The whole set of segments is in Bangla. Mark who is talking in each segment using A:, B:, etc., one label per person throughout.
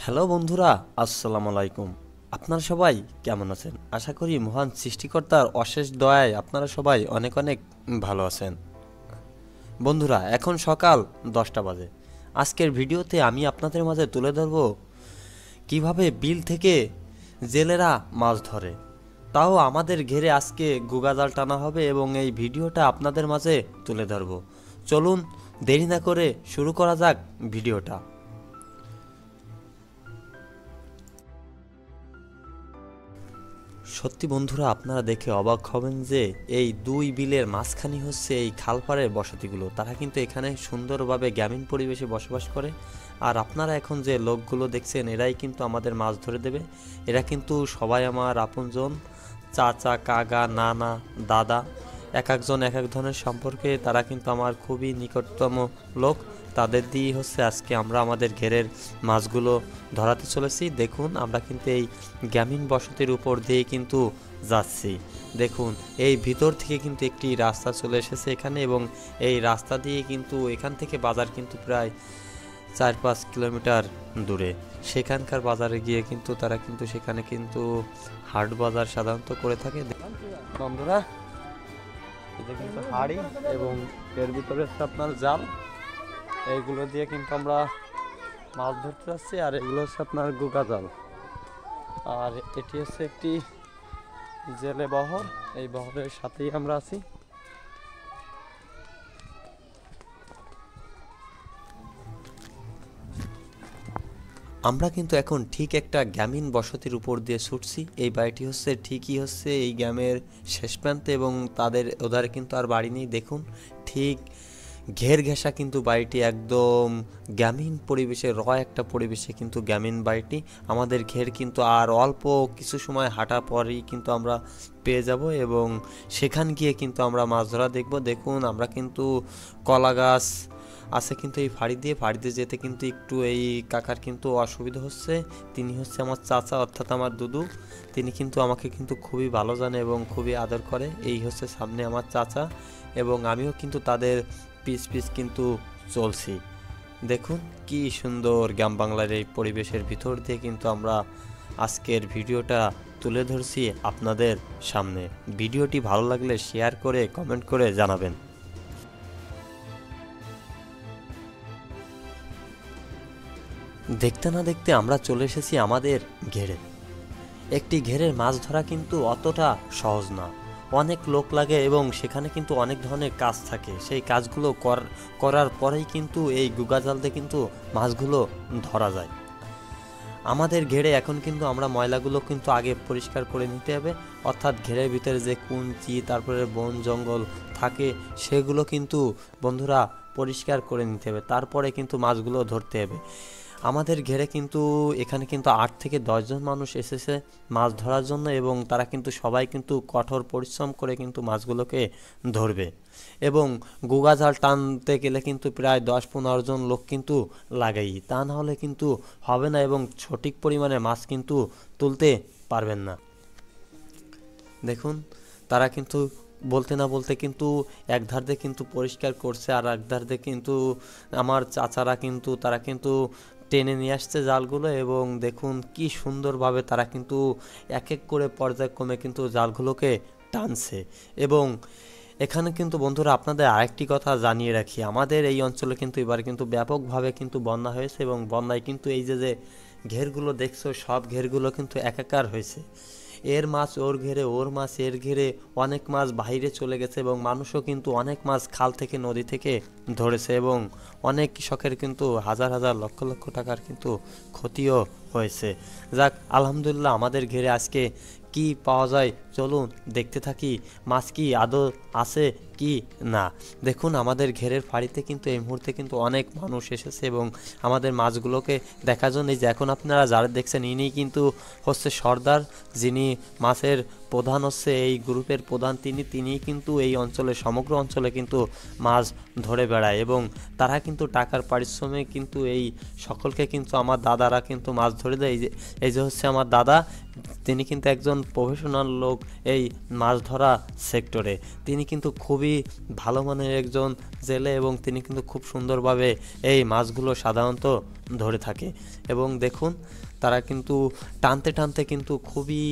A: হ্যালো বন্ধুরা, আসসালামু আলাইকুম। আপনারা সবাই কেমন আছেন? আশা করি মহান সৃষ্টিকর্তার অশেষ দয়ায় আপনারা সবাই অনেক অনেক ভালো আছেন। বন্ধুরা, এখন সকাল 10টা বাজে। আজকের ভিডিওতে আমি আপনাদের মাঝে তুলে ধরব কিভাবে বিল থেকে জেলেরা মাছ ধরে। তাও আমাদের ঘেরে আজকে গুগা জাল টানা হবে এবং এই ভিডিওটা আপনাদের মাঝে তুলে ধরব। চলুন দেরি না করে শুরু করা যাক ভিডিওটা। সত্যি বন্ধুরা, আপনারা দেখে অবাক হবেন যে এই দুই বিলের মাঝখানে হচ্ছে এই খালপাড়ের বসতিগুলো। তারা কিন্তু এখানে সুন্দরভাবে গ্রামীণ পরিবেশে বসবাস করে। আর আপনারা এখন যে লোকগুলো দেখছেন, এরাই কিন্তু আমাদের মাছ ধরে দেবে। এরা কিন্তু সবাই আমার আপনজন, চাচা, কাকা, নানা, দাদা, এক একজন এক এক ধরনের সম্পর্কে। তারা কিন্তু আমার খুবই নিকটতম লোক। তাদের দিয়ে হচ্ছে আজকে আমরা আমাদের ঘেরের মাছগুলো ধরাতে চলেছি। দেখুন, আমরা কিন্তু এই গ্রামীণ বসতির উপর দিয়ে কিন্তু যাচ্ছি। দেখুন, এই ভিতর থেকে কিন্তু একটি রাস্তা চলে এসেছে এখানে, এবং এই রাস্তা দিয়ে কিন্তু এখান থেকে বাজার কিন্তু প্রায় 4-5 কিলোমিটার দূরে। সেখানকার বাজারে গিয়ে কিন্তু তারা কিন্তু সেখানে কিন্তু হাট বাজার সাধারণত করে থাকে। বন্ধুরা, এটা কিন্তু হাড়ি এবং এর ভিতরে হচ্ছে আপনার জাল। এইগুলো দিয়ে কিন্তু আমরা মাছ ধরতে যাচ্ছি। আর এগুলো হচ্ছে আপনার গুগা জাল। আর এটি হচ্ছে একটি জেলে বহর। এই বহরের সাথেই আমরা আছি। আমরা কিন্তু এখন ঠিক একটা গ্রামীণ বসতির উপর দিয়ে ছুটছি। এই বাড়িটি হচ্ছে ঠিকই হচ্ছে এই গ্রামের শেষ প্রান্তে, এবং তাদের ওধারে কিন্তু আর বাড়ি নেই। দেখুন, ঠিক ঘের ঘেঁষা কিন্তু বাড়িটি, একদম গ্রামীণ পরিবেশে, একটা পরিবেশে কিন্তু গ্রামীণ বাড়িটি। আমাদের ঘের কিন্তু আর অল্প কিছু সময় হাঁটা পরেই কিন্তু আমরা পেয়ে যাব, এবং সেখান গিয়ে কিন্তু আমরা মাছ ধরা দেখব। দেখুন, আমরা কিন্তু কলা গাছ আছে কিন্তু এই ফাড়ি দিয়ে যেতে কিন্তু একটু এই কাকার কিন্তু অসুবিধা হচ্ছে। তিনি হচ্ছে আমার চাচা, অর্থাৎ আমার দুদু। তিনি কিন্তু আমাকে কিন্তু খুবই ভালো জানে এবং খুবই আদর করে। এই হচ্ছে সামনে আমার চাচা, এবং আমিও কিন্তু তাদের পিছ কিন্তু চলছি। দেখুন কি সুন্দর গ্রাম বাংলার এই পরিবেশের ভিতর দিয়ে কিন্তু আমরা আজকের ভিডিওটা তুলে ধরছি আপনাদের সামনে। ভিডিওটি ভালো লাগলে শেয়ার করে কমেন্ট করে জানাবেন। দেখতে না দেখতে আমরা চলে এসেছি আমাদের ঘেরে। একটি ঘেরের মাছ ধরা কিন্তু অতটা সহজ না, অনেক লোক লাগে এবং সেখানে কিন্তু অনেক ধরনের কাজ থাকে। সেই কাজগুলো করার পরেই কিন্তু এই গুগা জাল দিয়ে কিন্তু মাছগুলো ধরা যায়। আমাদের ঘেরে এখন কিন্তু আমরা ময়লাগুলো কিন্তু আগে পরিষ্কার করে নিতে হবে, অর্থাৎ ঘেরের ভিতরে যে কুঞ্চি, তারপরে বন জঙ্গল থাকে, সেগুলো কিন্তু বন্ধুরা পরিষ্কার করে নিতে হবে। তারপরে কিন্তু মাছগুলো ধরতে হবে। আমাদের ঘেরে কিন্তু এখানে কিন্তু 8 থেকে 10 জন মানুষ এসেছে মাছ ধরার জন্য, এবং তারা কিন্তু সবাই কিন্তু কঠোর পরিশ্রম করে কিন্তু মাছগুলোকে ধরবে। এবং গুগা জাল টানতে গেলে কিন্তু প্রায় 10-15 জন লোক কিন্তু লাগাই, তা না হলে কিন্তু হবে না, এবং সঠিক পরিমাণে মাছ কিন্তু তুলতে পারবেন না। দেখুন, তারা কিন্তু বলতে না বলতে কিন্তু এক ধার দিয়ে কিন্তু পরিষ্কার করছে, আর এক ধার দিয়ে কিন্তু আমার চাচারা কিন্তু তারা কিন্তু টেনে নিয়ে আসছে জালগুলো। এবং দেখুন কি সুন্দরভাবে তারা কিন্তু এক এক করে পর্যায়ক্রমে কিন্তু জালগুলোকে টানছে। এবং এখানে কিন্তু বন্ধুরা আপনাদের আরেকটি কথা জানিয়ে রাখি, আমাদের এই অঞ্চলে কিন্তু এবার কিন্তু ব্যাপকভাবে কিন্তু বন্যা হয়েছে, এবং বন্যায় কিন্তু এই যে ঘেরগুলো দেখছো, সব ঘেরগুলো কিন্তু একাকার হয়েছে। এর মাছ ওর ঘেরে, ওর মাছ এর ঘেরে, অনেক মাছ বাইরে চলে গেছে, এবং মানুষও কিন্তু অনেক মাছ খাল থেকে, নদী থেকে ধরেছে, এবং অনেক কৃষকের কিন্তু হাজার হাজার লক্ষ লক্ষ টাকার কিন্তু ক্ষতিও হয়েছে। যাক, আলহামদুলিল্লাহ, আমাদের ঘেরে আজকে কি পাওয়া যায় চলুন দেখতে থাকি। মাছ কি আদৌ আছে কি না। দেখুন, আমাদের ঘেরের ফাঁড়িতে কিন্তু এই মুহূর্তে কিন্তু অনেক মানুষ এসেছে, এবং আমাদের মাছগুলোকে দেখার জন্য। এই যে এখন আপনারা যারা দেখছেন, ইনি কিন্তু হচ্ছে সর্দার, যিনি মাছের প্রধান, হচ্ছে এই গ্রুপের প্রধান। তিনি কিন্তু এই অঞ্চলে, সমগ্র অঞ্চলে কিন্তু মাছ ধরে বেড়ায়, এবং তারা কিন্তু টাকার পারিশ্রমিক কিন্তু এই সকলকে কিন্তু আমার দাদারা কিন্তু মাছ ধরে দেয়। এই যে হচ্ছে আমার দাদা, তিনি কিন্তু একজন প্রফেশনাল লোক এই মাছ ধরা সেক্টরে। তিনি কিন্তু খুবই ভালো মানের একজন জেলে এবং তিনি কিন্তু খুব সুন্দরভাবে এই মাছগুলো সাধারণত ধরে থাকে। এবং দেখুন তারা কিন্তু টানতে টানতে কিন্তু খুবই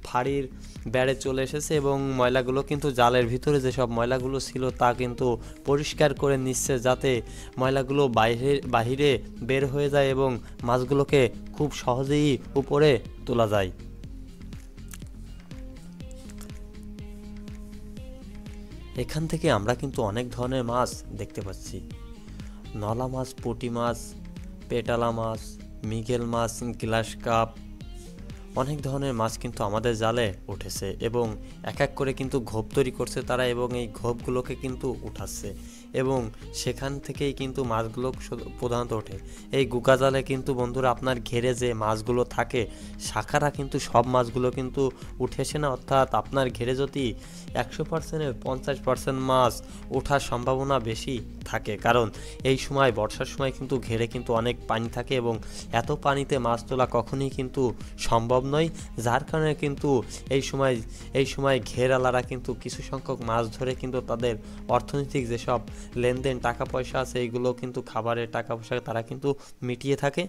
A: ফাঁড়ির বেড়ে চলে এসেছে এবং ময়লাগুলো কিন্তু জালের ভিতরে যেসব ময়লাগুলো ছিল তা কিন্তু পরিষ্কার করে নিচ্ছে, যাতে ময়লাগুলো বাহিরে বের হয়ে যায় এবং মাছগুলোকে খুব সহজেই উপরে তোলা যায়। এখান থেকে আমরা কিন্তু অনেক ধরনের মাছ দেখতে পাচ্ছি। নলা মাছ, পুঁটি মাছ, পেটালা মাছ, মৃগেল মাছ, গ্লাস কাপ, অনেক ধরনের মাছ কিন্তু আমাদের জালে উঠেছে এবং এক এক করে কিন্তু ঘোপ তৈরি করছে তারা এবং এই ঘোপগুলোকে কিন্তু উঠাচ্ছে এবং সেখান থেকেই কিন্তু মাছগুলো প্রধানত ওঠে। এই গুগা জালে কিন্তু বন্ধুরা আপনার ঘেরে যে মাছগুলো থাকে শাখারা কিন্তু সব মাছগুলো কিন্তু উঠেছে না, অর্থাৎ আপনার ঘেরে যদি 100%-এর 50% মাছ ওঠার সম্ভাবনা বেশি থাকে, কারণ এই সময় বর্ষার সময় কিন্তু ঘেরে কিন্তু অনেক পানি থাকে এবং এত পানিতে মাছ তোলা কখনোই কিন্তু সম্ভব নয়, যার কারণে কিন্তু এই সময় ঘেরালারা কিন্তু কিছু সংখ্যক মাছ ধরে কিন্তু তাদের অর্থনৈতিক যেসব লেনদেন টাকা পয়সা আছে এইগুলো কিন্তু খাবারের টাকা পয়সা তারা কিন্তু মিটিয়ে থাকে।